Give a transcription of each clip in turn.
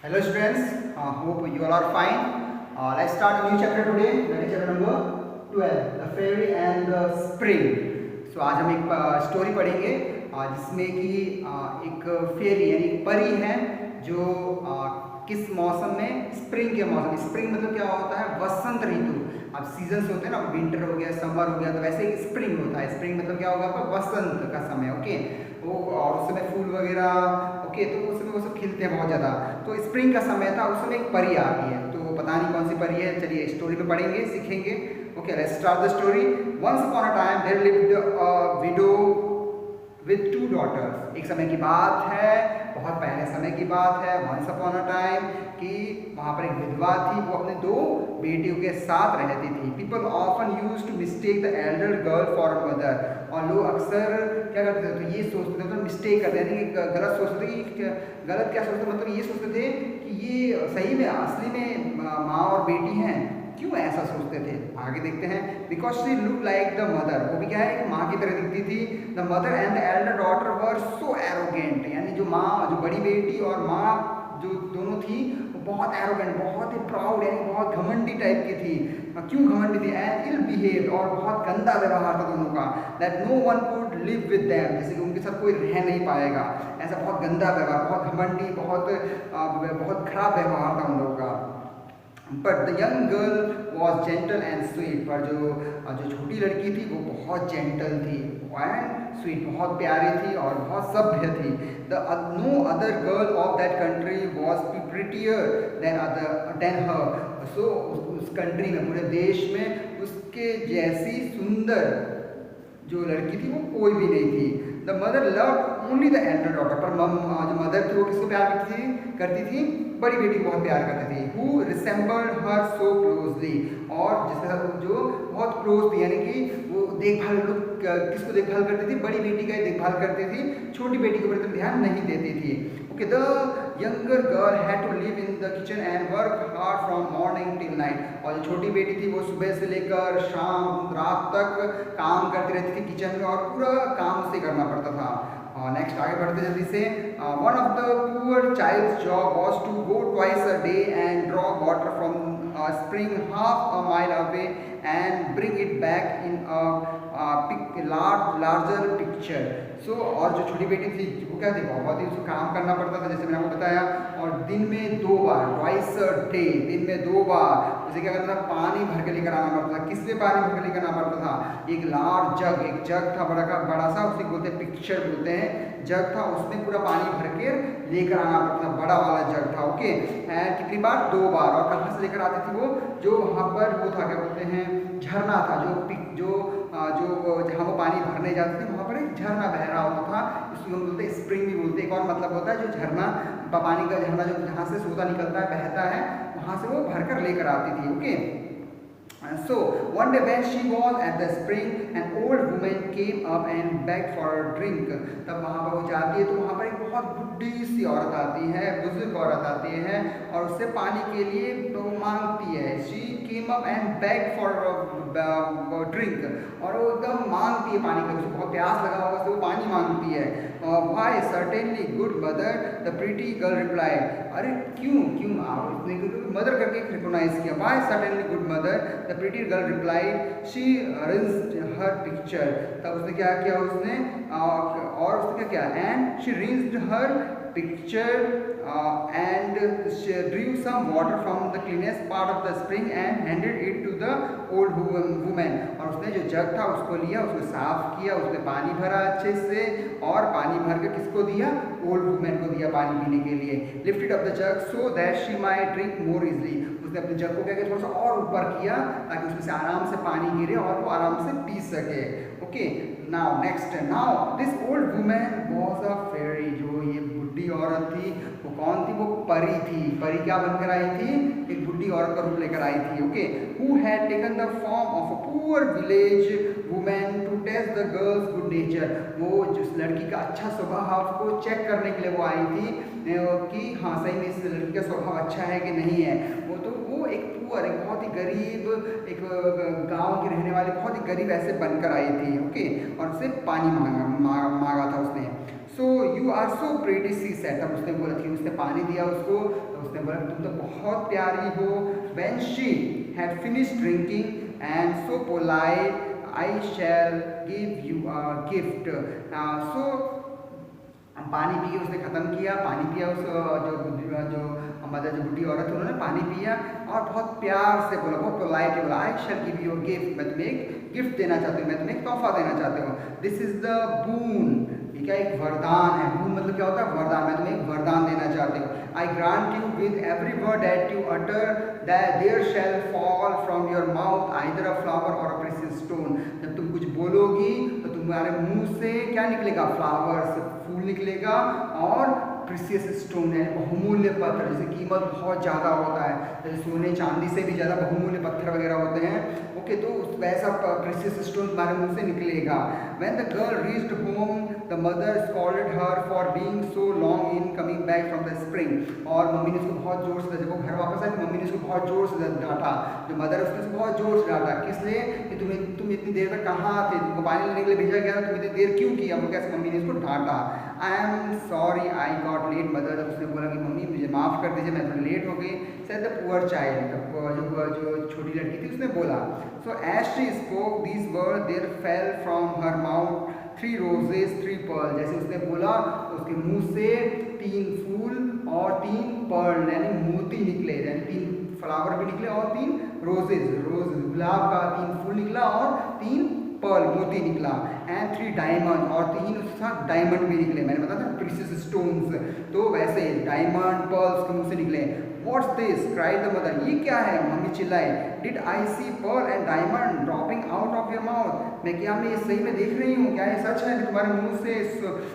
Hello students, hope you all are fine. Let's start a new chapter today. That is chapter number 12, the fairy and the spring. So आज हम एक story पढ़ेंगे जिसमें कि एक फेरी यानी एक परी है जो किस मौसम में, स्प्रिंग के मौसम। स्प्रिंग मतलब क्या होता है? वसंत ऋतु। अब सीजन्स होते हैं ना, विंटर हो गया, समर हो गया, तो वैसे ही स्प्रिंग होता है। स्प्रिंग मतलब क्या होगा आपका? वसंत का समय। ओके, वो और उस समय फूल वगैरह, ओके, तो उस समय वो सब खिलते हैं बहुत ज़्यादा। तो स्प्रिंग का समय था, उस समय एक परी आती है, तो पता नहीं कौन सी परी है। चलिए स्टोरी में पढ़ेंगे, सीखेंगे। Okay, let's start the story. Once upon a time there lived a widow with two daughters. एक समय की बात है, बहुत पहले समय की बात है। वंस अपॉन अ टाइम कि वहाँ पर एक विधवा थी, वो अपने दो बेटियों के साथ रहती थी। People often use to mistake the elder girl for a mother. और लोग अक्सर क्या करते थे? तो ये सोचते थे, तो मिस्टेक करते थे, गलत सोचते थे कि गलत क्या सोचते, मतलब ये सोचते थे कि ये सही में असली में माँ और बेटी हैं। क्यों ऐसा सोचते थे? आगे देखते हैं। Because she look like the mother, वो भी क्या है, एक माँ की तरह दिखती थी। The mother and the Elder daughter were so arrogant, यानी जो माँ, जो बड़ी बेटी और माँ जो दोनों थी, वो बहुत एरोगेंट, बहुत ही प्राउड, यानी बहुत घमंडी टाइप की थी। क्यों घमंडी थी? एंड इल बिहेव्ड, और बहुत गंदा व्यवहार था दोनों का। That no one could live with them, जैसे कि उनके साथ कोई रह नहीं पाएगा। ऐसा बहुत गंदा व्यवहार, बहुत घमंडी, बहुत खराब व्यवहार था उन लोगों का। But the young girl was gentle and sweet, पर जो छोटी लड़की थी वो बहुत जेंटल थी एंड स्वीट, बहुत प्यारी थी और बहुत सभ्य थी। The no other girl of that country was prettier than her. So उस कंट्री में, पूरे देश में उसके जैसी सुंदर जो लड़की थी वो कोई भी नहीं थी। The mother love only the Elder daughter, पर जो मदर थी वो किसको प्यार करती थी? बड़ी बेटी को बहुत प्यार करती थी। हु रिसेंबल्ड हर सो क्लोजली, और जिसके साथ जो बहुत क्लोज थी, यानी कि वो देखभाल, लोग किसको देखभाल करती थी? बड़ी बेटी का ही देखभाल करती थी, छोटी बेटी के ऊपर ध्यान नहीं देती थी। Okay, the younger girl had to live in the kitchen and work hard from morning till night, और जो छोटी बेटी थी वो सुबह से लेकर शाम रात तक काम करती रहती थी किचन में, और पूरा काम उसे करना पड़ता था। नेक्स्ट आगे बढ़ते जल्दी से। One of the poor child's job was to go twice a day and draw water from spring half a mile away and bring it back in larger picture. So और जो छोटी बेटी थी वो क्या थी? बहुत ही उसको काम करना पड़ता था, जैसे मैंने आपको बताया। और दिन में 2 बार, ट्वाइस अ डे, दिन में 2 बार उसे क्या करता था? पानी भर के लेकर आना पड़ता था। किससे पानी भर के लेकर आना पड़ता था? एक लार्ज जग, एक जग था बड़ा सा, उसे बोलते हैं पिक्चर बोलते हैं, जग था, उसमें पूरा पानी भर के लेकर आना पड़ता था, बड़ा वाला जग था। ओके, कितनी बार? 2 बार। और कहाँ से लेकर आती थी वो? जो वहाँ पर वो था, क्या बोलते हैं, झरना था, जहाँ वो पानी भरने जाते थे वहाँ पर एक झरना बह रहा होता था। इसको हम बोलते हैं स्प्रिंग भी बोलते हैं। एक और मतलब होता है जो झरना, पानी का झरना, जो जहाँ से सोता निकलता है, बहता है, वहाँ से वो भरकर लेकर आती थी। Okay, so one day when she was at the spring, an old woman came up and begged for a drink. तब वहाँ पर वो जाती है तो वहाँ पर एक बहुत बुढ़ी सी औरत आती है, बुजुर्ग औरत आती है, और उससे पानी के लिए तो मांगती है। She came up and begged for a drink, और वो एकदम मांगती है पानी का, उसको बहुत प्यास लगा होगा तो वो पानी मांगती है। Why certainly good mother, the pretty girl replied. अरे क्यों क्यों आप इसने मदर करके रिकॉग्नाइज किया। Why certainly good mother, the pretty girl replied. She rinsed her picture. तब उसने क्या किया? उसने और उसने क्या किया? And she rinsed her picture and she drew some water from the cleanest part of the spring and handed it to the old woman. और उसने जो जग था उसको लिया, उसको साफ किया, उसमें पानी भरा अच्छे से, और पानी भर के किसको दिया? ओल्ड वुमेन को दिया पानी पीने के लिए। Lifted up the jug so that she might drink more easily, उसने अपने जग को क्या किया? थोड़ा सा और ऊपर किया ताकि उसमें से आराम से पानी गिरे और वो आराम से पी सके। Okay, now next, now this old women was a fairy, जो ये बुढ़ी औरत थी वो कौन थी? वो परी थी। परी क्या बनकर आई थी? एक बुढ़ी औरत का रूप लेकर आई थी। Okay, who had taken the form of a poor village women to test the girls good nature, वो जिस लड़की का अच्छा स्वभाव को चेक करने के लिए वो आई थी कि हाँ सही में इस लड़की का स्वभाव अच्छा है कि नहीं है। वो एक पुअर, एक बहुत ही गरीब, एक गांव की रहने वाली बहुत ही गरीब ऐसे बनकर आई थी। ओके, और उससे पानी मांगा था उसने। So you are so pretty she said, तब उसने बोला कि उसने पानी दिया उसको, तो उसने बोला तुम तो बहुत प्यारी हो। When she had finished drinking and so polite I shall give you a gift. So पानी पी के उसने ख़त्म किया, पानी पिया उस जो मदर जो बुढ़ी औरत उन्होंने पानी पिया और बहुत प्यार से बोला, बहुत पोलाइटली बोला, I shall give you a gift, मैं तुम्हें एक गिफ्ट देना चाहती हूँ, मैं तुम्हें एक तोहफा देना चाहती हूँ। दिस इज द बून, ये क्या एक वरदान है। बून मतलब क्या होता है? वरदान, मैं तुम्हें एक वरदान देना चाहती हूँ। I grant you with every word that you utter that there shall fall from your mouth either a flower or a precious stone. जब तुम कुछ बोलोगी तो तुम्हारे मुंह से क्या निकलेगा? फ्लावर्स, फूल निकलेगा और प्रीसियस स्टोन है, बहुमूल्य पत्थर, जिसकी कीमत बहुत ज़्यादा होता है, जैसे सोने चांदी से भी ज़्यादा बहुमूल्य पत्थर वगैरह होते हैं। ओके, तो वैसा प्रीसियस स्टोन तुम्हारे मुंह से निकलेगा। When the girl reached home the mother scolded her for being so long in coming back from the spring. और मम्मी ने उसको बहुत जोर से, जब वो घर वापस आई तो मम्मी ने उसको बहुत जोर से डांटा, जो मदर उसने उसको बहुत जोर से डांटा। किस लिए? कि तुम इतनी देर तक कहाँ थे, तुमको पानी लेने के लिए भेजा गया, तुम इतनी देर क्यों किया? वो कैसे मम्मी ने उसको डांटा। I am sorry I got late mother, उसने बोला कि मम्मी मुझे माफ़ कर दीजिए, मैं थोड़ी लेट हो गई। सेड द पुअर चाइल्ड, जो छोटी लड़की थी उसने बोला। So as she spoke these word there fell from her mouth 3 roses 3 pearls। जैसे उसने बोला तो उसके मुंह से 3 फूल और 3 पर्ल यानी मोती निकले, यानी 3 फ्लावर भी निकले और 3 रोजेज, रोज गुलाब का 3 फूल निकला और 3 पर्ल मोती निकला। एंड 3 डायमंड, और 3 उसके साथ डायमंड भी निकले। मैंने बताया था प्रीशियस स्टोन्स, तो वैसे डायमंड पर्ल्स के मुंह से निकले। What's this cried the mother, ये क्या है? मम्मी चिल्लाए। Did I see pearl and diamond dropping out of your mouth, मैं क्या मैं ये सही में देख रही हूँ? क्या ये सच है कि तुम्हारे मुंह से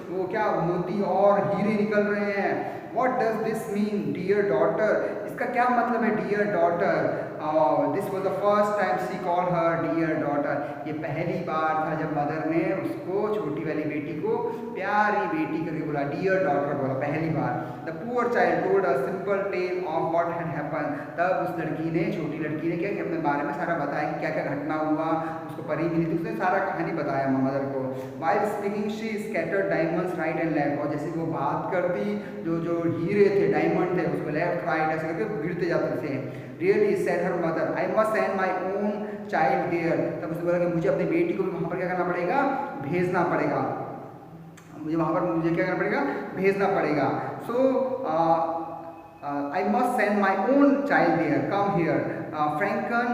वो क्या मोती और हीरे निकल रहे हैं? What does this mean, dear daughter? इसका क्या मतलब है dear daughter? This was the first time she called her dear daughter। ये पहली बार था जब मदर ने उसको, छोटी वाली बेटी को प्यारी बेटी करके बोला, dear daughter बोला पहली बार। The poor child told a simple tale of what had happened। तब उस लड़की ने, छोटी लड़की ने क्या कि अपने बारे में सारा बताया कि क्या क्या घटना हुआ, उसको परी मिली थी, उसने सारा कहानी बताया मदर को। While speaking she scattered diamonds right and left, और जैसे वो बात करती, जो हीरे थे, डायमंड थे, उसको लेफ्ट राइट ऐसे करके गिरते जाते थे। Really said her mother, I must send my own child there. तब उसने बोला कि मुझे अपनी बेटी को भी वहाँ पर क्या करना पड़ेगा? भेजना पड़ेगा, मुझे वहाँ पर मुझे क्या करना पड़ेगा? भेजना पड़ेगा। So I must send my own child there, come here Frankan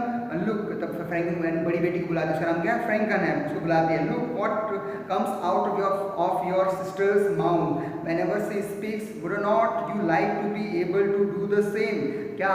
look. तब फ्रैंकन बड़ी बेटी को बुलाती, उसका नाम क्या है? फ्रैंकन है, उसको बुलाती है। Look what comes out of your sisters mouth whenever she speaks, would not you like to be able to do the same. क्या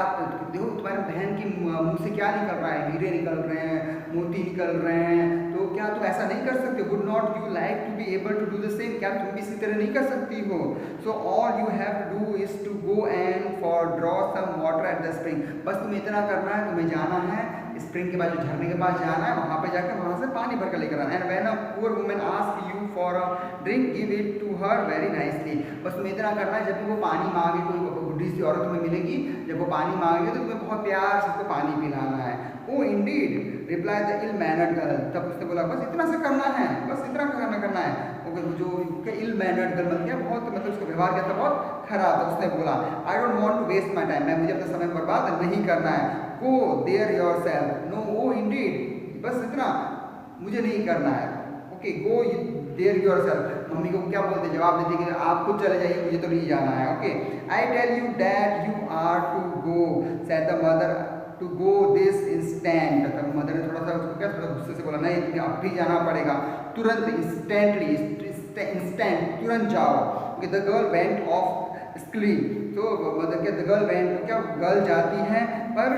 देखो तुम्हारी बहन की मुंह से क्या निकल रहा है? हीरे निकल रहे हैं, मोती निकल रहे हैं, तो क्या तुम ऐसा नहीं कर सकते? Would not you like to be able to do the same, क्या तुम भी इसी तरह नहीं कर सकती हो? So all you have to do is to go and for draw some water at the spring. बस तुम्हें इतना करना है, तुम्हें जाना है स्प्रिंग के पास, जो झरने के पास जाना है, वहाँ पे जाकर वहाँ से पानी भर कर लेकर आना। And when a poor woman ask you for a drink give it to her very nicely. बस तुम्हें इतना करना है, जब भी वो पानी मांगे, कोई बुढ़ी सी औरत तुम्हें मिलेगी, जब वो पानी मांगेगी तो तुम्हें बहुत प्यार से उसको पानी पिलाना है। Oh indeed replied the ill mannered girl. तब उसने बोला बस इतना से करना है, बस इतना करना है। जो इल मैनर्ड गर्ल मतलब क्या, बहुत मतलब उसका व्यवहार क्या था? बहुत खराब था। उसने बोला I don't want to waste my time, मैं मुझे अपना समय बर्बाद नहीं करना है। Go there yourself. No oh indeed, बस इतना मुझे नहीं करना है। Okay go there yourself. मम्मी को क्या बोलते, जवाब देते कि आप खुद चले जाइए, मुझे तो नहीं जाना है। Okay I tell you that you are to go said the mother to go this instant. तब मदर ने थोड़ा सा उसको क्या, थोड़ा गुस्से से बोला नहीं तुम्हें अब भी जाना पड़ेगा, तुरंत, इंस्टेंटली, इंस्टेंट, तुरंत जाओ। Okay the girl went off sulkily. तो मदर क्या, द गर्ल वेंट, क्या गर्ल जाती है पर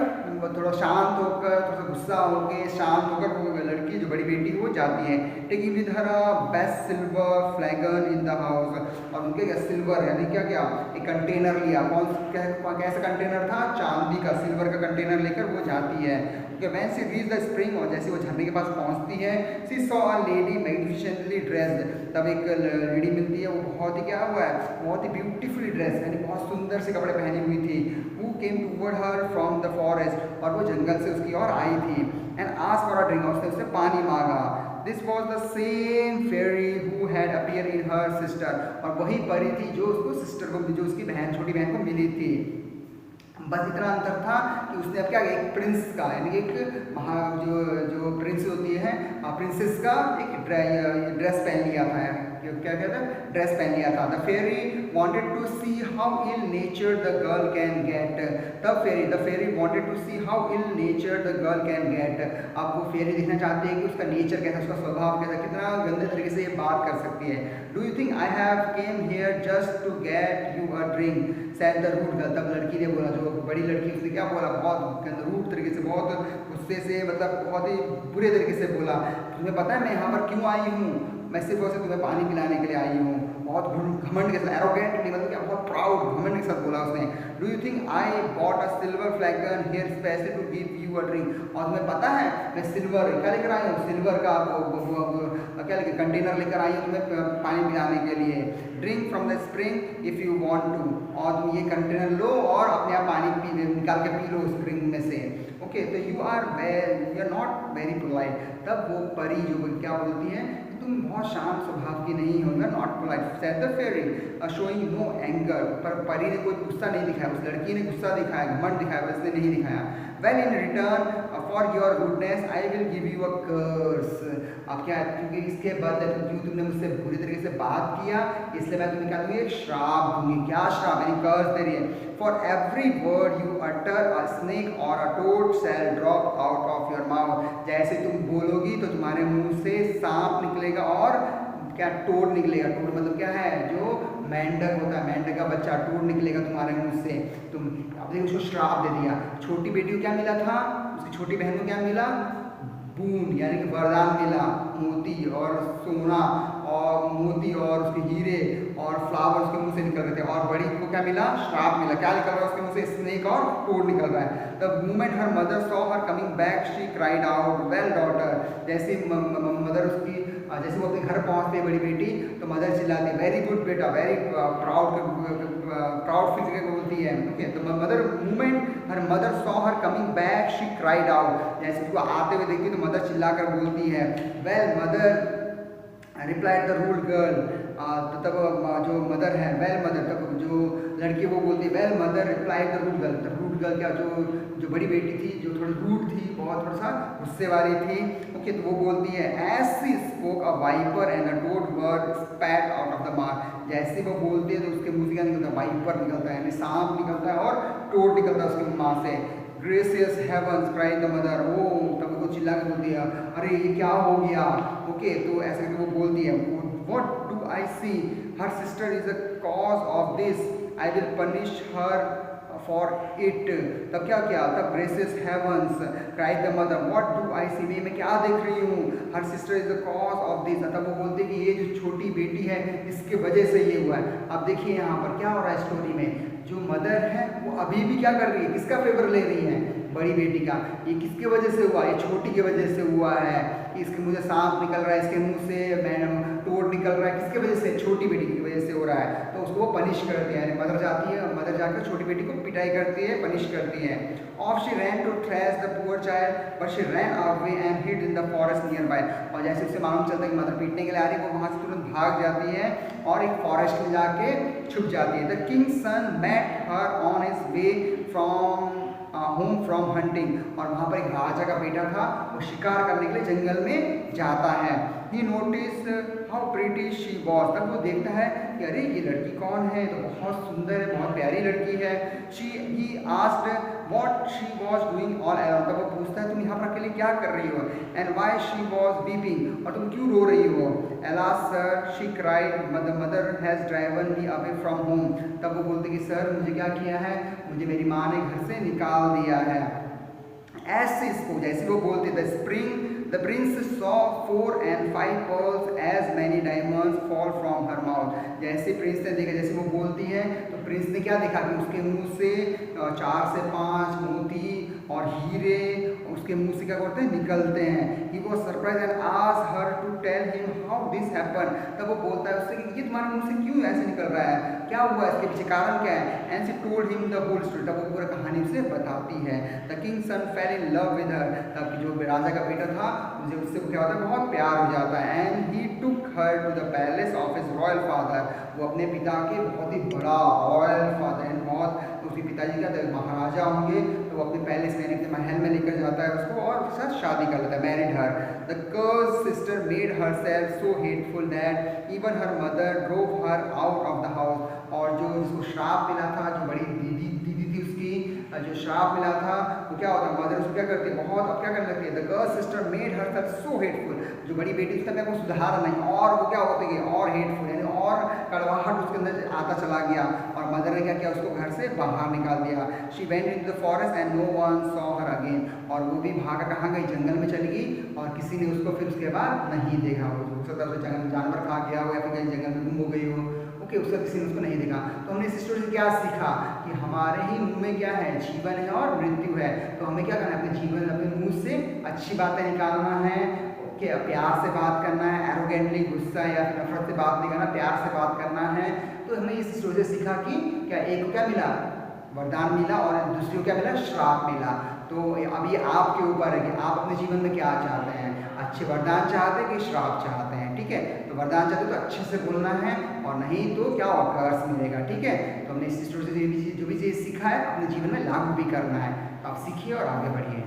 थोड़ा शांत होकर, थोड़ा गुस्सा होकर, शांत होकर वो लड़की जो बड़ी बेटी वो जाती है। Taking with her best silver फ्लैगन in the house. और उनके सिल्वर यानी क्या क्या एक कंटेनर लिया, कैसा कंटेनर था? चांदी का, सिल्वर का कंटेनर लेकर वो जाती है। Okay when she reach the spring, और जैसे वो झरने के पास पहुंचती है, she saw a lady magnificently dressed. तब एक लेडी मिलती है, वो बहुत ही क्या हुआ है, बहुत ही ब्यूटीफुली ड्रेस, यानी बहुत सुंदर से कपड़े पहनी हुई थी। Who came toward her from the forest, और वो जंगल से उसकी ओर आई थी। And asked for a drink, उसने उससे पानी मांगा। This was the same fairy who had appear in her sister, और वही परी थी जो उसको सिस्टर को, जो उसकी बहन, छोटी बहन को मिली थी। बस इतना अंतर था कि उसने अब क्या, एक प्रिंस का, यानी कि एक जो प्रिंस होती है, प्रिंसेस का एक ड्रेस पहन लिया था, क्या कहता है, ड्रेस पहन लिया था। The fairy wanted to see how ill nature the girl can get, the fairy wanted to see how ill nature the girl can get. अब वो फेरी देखना चाहती है कि उसका नेचर कैसा, उसका स्वभाव कैसा, कितना गंदे तरीके से ये बात कर सकती है। Do you think I have came here just to get you a drink, said the rude girl. तब लड़की ने बोला, जो बड़ी लड़की, उसने क्या बोला, बहुत रूड तरीके से, बहुत गुस्से से, मतलब बहुत ही बुरे तरीके से बोला, तुम्हें पता है मैं यहाँ पर क्यों आई हूँ, मैं सिर्फ और सिर्फ तुम्हें पानी पिलाने के लिए आई हूँ। बहुत घमंड के साथ, एरोगेंटली, मतलब क्या, बहुत प्राउड, घमंड के साथ बोला उसने। Do you think I bought a silver flagon here specially to give you a drink, और तुम्हें पता है मैं सिल्वर क्या लेकर आई हूँ, सिल्वर का क्या लेकर, कंटेनर लेकर आई हूँ तुम्हें पानी पिलाने के लिए। Drink from the spring if you want to, और तुम ये कंटेनर लो और अपने आप पानी निकाल के पी लो स्प्रिंग में से। ओके, तो you are not very polite. तब वो परी जो क्या बोलती है, तुम बहुत शांत स्वभाव की नहीं हो, you are not polite, said the fairy showing no anger. पर परी ने कोई गुस्सा नहीं दिखाया, उस लड़की ने गुस्सा दिखाया, घमंड दिखाया, उसने नहीं दिखाया। Well in return for your goodness I will give you a curse. अब क्या है, क्योंकि इसके बाद क्यों तुमने मुझसे बुरी तरीके से बात किया, इसलिए मैं तुम्हें क्या दूंगी, एक श्राप दूंगी। क्या श्राप, यानी कर्स दे रही है। For every word you utter a snake और a toad shall drop out of your mouth. जैसे तुम बोलोगी तो तुम्हारे मुंह से सांप निकलेगा और क्या, टोड निकलेगा। टोड मतलब क्या है, जो मेंढक होता है, मेंढक का बच्चा, टोड निकलेगा तुम्हारे मुंह से। तुम अब देखो, उसको श्राप दे दिया। छोटी बेटी को क्या मिला था, उसकी छोटी बहन को क्या मिला, बूंद, यानी कि वरदान मिला, मोती और सोना और मोती और उसके हीरे और फ्लावर उसके मुंह से निकल रहे थे। और बड़ी को क्या मिला, श्राप मिला। क्या निकल रहा है उसके मुंह से, स्नेक और टोड निकल रहा है। The moment her mother saw her coming back she cried out, well daughter. जैसे मदर उसकी, जैसे वो अपने घर पहुंचती है बड़ी बेटी, तो मदर चिल्लाती है, वेरी गुड बेटा, वेरी प्राउड फील करके बोलती है। ओके, तो mother movement her mother saw her coming back she cried out. जैसे उसको आते हुए देखती तो मदर चिल्लाकर बोलती है, well mother replied the rude girl. तो तब जो मदर है, वेल मदर, तब जो लड़की वो बोलती है, well mother replied the rude girl. तो रूड गर्ल क्या, जो बड़ी बेटी थी, जो थोड़ी रूड थी, बहुत थोड़ा सा गुस्से वाली थी। ओके, तो वो बोलती है, as she spoke a viper and a toad were spat out of the mouth. जैसे वो बोलती है तो उसके मुंह से क्या निकलता है, वाइपर निकलता है, यानी सांप निकलता है और टोड निकलता है उसके माँ से। Gracious heavens cried the mother. Oh, तब वो चिल्ला के बोलती है, अरे ये क्या हो गया। ओके, तो ऐसे करके वो बोलती है, what do I see, her sister is the cause of this, I will punish her for it. तब क्या किया, तब gracious heavens cried the mother, what do I see, मैं क्या देख रही हूँ, her sister is the cause of this. तब वो बोलते कि ये जो छोटी बेटी है इसके वजह से ये हुआ है। अब देखिए यहाँ पर क्या हो रहा है स्टोरी में, जो मदर है वो अभी भी क्या कर रही है, किसका फेवर ले रही है, बड़ी बेटी का। ये किसके वजह से हुआ, ये छोटी की वजह से हुआ है कि इसके मुंह से सांप निकल रहा है, इसके मुंह से टोड निकल रहा है, किसके वजह से, छोटी बेटी की वजह से हो रहा है। तो उसको वो पनिश करती है, यानी मदर जाती है, मदर जाकर छोटी बेटी को पिटाई करती है, पनिश करती है। Off she ran to thrash the poor child but she ran away and hid in the forest nearby. और जैसे उसे मालूम चलता है कि मदर पीटने के लिए आ रही है, वो वहाँ से तुरंत भाग जाती है और एक फॉरेस्ट में जाके छुप जाती है। The king's son met her on his way from home from hunting. और वहाँ पर एक राजा का बेटा था, वो शिकार करने के लिए जंगल में जाता है। He notice how pretty she was. तब वो देखता है कि अरे ये लड़की कौन है, तो बहुत सुंदर है, बहुत प्यारी लड़की है। He asked what she was doing all alone. तब वो पूछता है तुम यहाँ पर अकेले क्या कर रही हो, and why she was weeping, और तुम क्यों रो रही हो। Alas sir she cried mother has driven me away from home. तब वो बोलते कि सर मुझे क्या किया है, मुझे मेरी माँ ने घर से निकाल दिया है। ऐसे इसको जैसे वो बोलते the spring the Prince saw 4 and 5 pearls as many diamonds fall from her mouth। जैसे प्रिंस ने देखा, जैसे वो बोलती है तो प्रिंस ने क्या देखा कि उसके मुंह से 4 से 5 मोती और हीरे उसके मुंह से क्या करते हैं, निकलते हैं। He was surprise and asked her to tell him how this happen. तब वो बोलता है उससे कि ये तुम्हारे मुंह से क्यों ऐसे निकल रहा है, क्या हुआ, इसके पीछे कारण क्या है। And she told him the whole story. तब वो पूरा कहानी उसे बताती है। The king son fell in love with her. तब जो राजा का बेटा था मुझे उससे क्या होता है, बहुत प्यार हो जाता है। And he took her to the palace of his royal father, वो अपने पिता के बहुत ही बड़ा रॉयल फादर एंड बहुत उसके पिताजी का महाराजा होंगे, तो वो अपने पैलेस में अपने महल में लेकर जाता है उसको और उसके साथ शादी कर लेता है, married her. The curse sister made herself so hateful that even her mother drove her out of the house, और जो जिसको श्राप मिला था, जो बड़ी दीदी थी उसकी, जो श्राप मिला था, वो क्या होता है, मदर उसको क्या करती है, बहुत अब क्या करने लगती है, the girl sister made herself so hateful, जो बड़ी बेटी उसका को सुधारा नहीं और वो क्या होती है और हेटफुल, यानी और कड़वाहट उसके अंदर आता चला गया, और मदर ने क्या किया, उसको घर से बाहर निकाल दिया। She went into the forest and no one saw her again, और वो भी भागा कहाँ गई, जंगल में चली गई, और किसी ने उसको फिर उसके बाद नहीं देखा। हो सकता है जंगल में जानवर खा गया हो या फिर कहीं जंगल में गुम हो गई हो, ओके, उसका किसी ने उसको नहीं देखा। तो हमने इस स्टोरी से क्या सीखा कि हमारे ही मुंह में क्या है, जीवन है और मृत्यु है, तो हमें क्या करना है, अपने जीवन अपने मुंह से अच्छी बातें निकालना है, ओके, प्यार से बात करना है, एरोगेंटली गुस्सा या फिर नफरत से बात नहीं करना, प्यार से बात करना है। तो हमने इस स्टोरी से सीखा कि क्या, एक को क्या मिला, वरदान मिला, और दूसरी को क्या मिला, श्राप मिला। तो अब ये आपके ऊपर है कि आप अपने जीवन में क्या चाहते हैं, अच्छे वरदान चाहते हैं कि श्राप चाहते हैं, ठीक है। तो वरदान चाहते तो अच्छे से बोलना है, और नहीं तो क्या होगा, कर्स मिलेगा, ठीक है। तो हमने इस स्टोरी से जो भी चीज़ सीखा है अपने जीवन में लागू भी करना है। तो आप सीखिए और आगे बढ़िए।